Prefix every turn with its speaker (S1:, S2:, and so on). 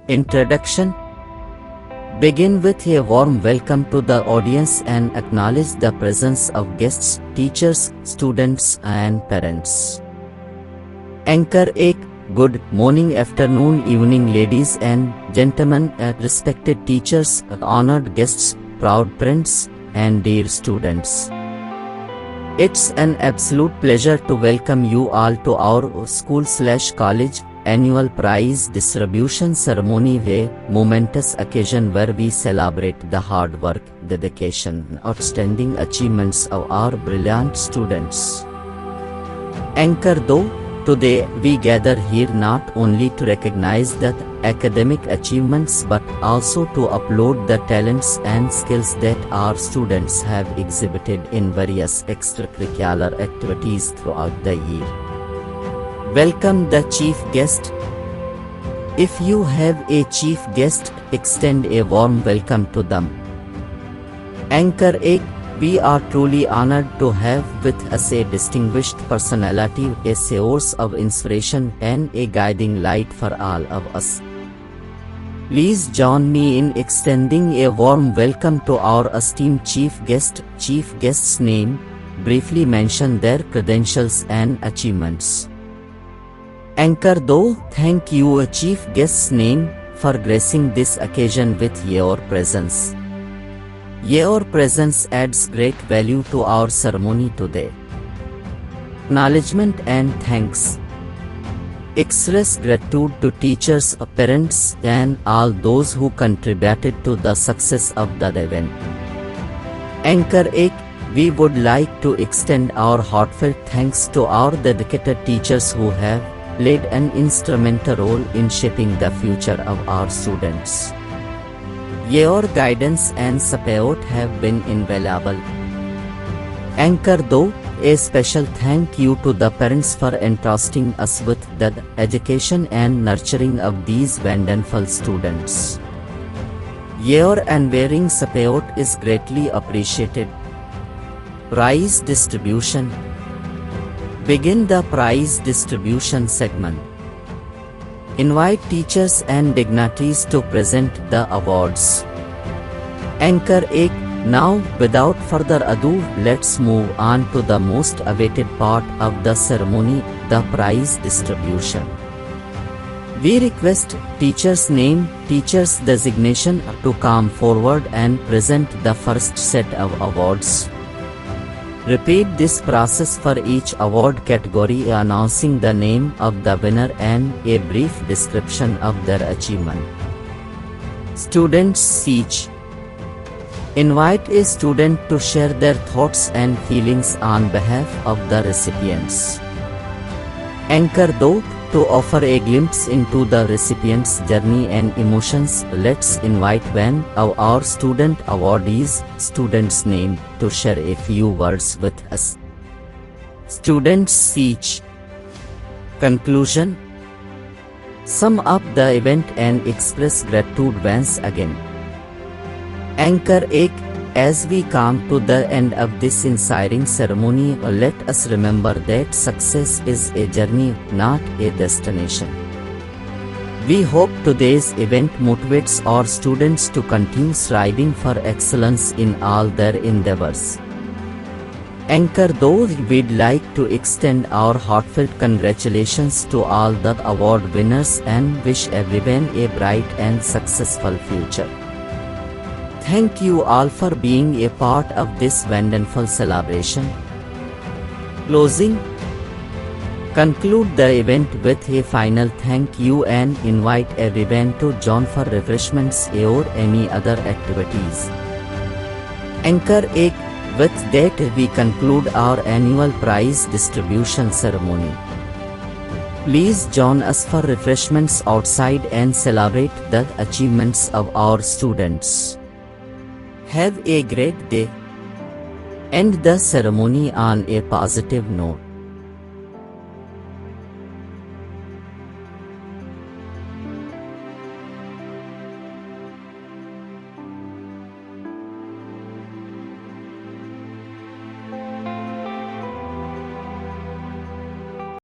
S1: Introduction. Begin with a warm welcome to the audience and acknowledge the presence of guests, teachers, students and parents. Anchor 1. Good morning, afternoon, evening, ladies and gentlemen, respected teachers, honored guests, proud parents and dear students. It's an absolute pleasure to welcome you all to our school/college annual prize distribution ceremony, a momentous occasion where we celebrate the hard work, dedication, and outstanding achievements of our brilliant students. Anchor 2. Today we gather here not only to recognize the academic achievements but also to upload the talents and skills that our students have exhibited in various extracurricular activities throughout the year. Welcome the chief guest. If you have a chief guest, extend a warm welcome to them. Anchor 8. We are truly honored to have with us a distinguished personality, a source of inspiration and a guiding light for all of us. Please join me in extending a warm welcome to our esteemed chief guest. Chief guest's name, briefly mention their credentials and achievements. Anchor 2. Thank you, chief guest's name, for gracing this occasion with your presence. Your presence adds great value to our ceremony today. Acknowledgement and thanks. Express gratitude to teachers, parents, and all those who contributed to the success of the event. Anchor 8. We would like to extend our heartfelt thanks to our dedicated teachers who have played an instrumental role in shaping the future of our students. Your guidance and support have been invaluable. Anchor 2. A special thank you to the parents for entrusting us with the education and nurturing of these wonderful students. Your unwavering support is greatly appreciated. Prize distribution. Begin the prize distribution segment. Invite teachers and dignitaries to present the awards. Anchor 8. Now, without further ado, let's move on to the most awaited part of the ceremony, the prize distribution. We request teacher's name, teacher's designation to come forward and present the first set of awards. Repeat this process for each award category, announcing the name of the winner and a brief description of their achievement. Students' speech. Invite a student to share their thoughts and feelings on behalf of the recipients. Anchor 2. To offer a glimpse into the recipient's journey and emotions, let's invite one of our student awardees, student's name, to share a few words with us. Student's speech. Conclusion. Sum up the event and express gratitude once again. Anchor 8. As we come to the end of this inspiring ceremony, let us remember that success is a journey, not a destination. We hope today's event motivates our students to continue striving for excellence in all their endeavors. Anchor 2. We'd like to extend our heartfelt congratulations to all the award winners and wish everyone a bright and successful future. Thank you all for being a part of this wonderful celebration. Closing. Conclude the event with a final thank you and invite everyone to join for refreshments or any other activities. Anchor 8. With that we conclude our annual prize distribution ceremony. Please join us for refreshments outside and celebrate the achievements of our students. Have a great day. End the ceremony on a positive note.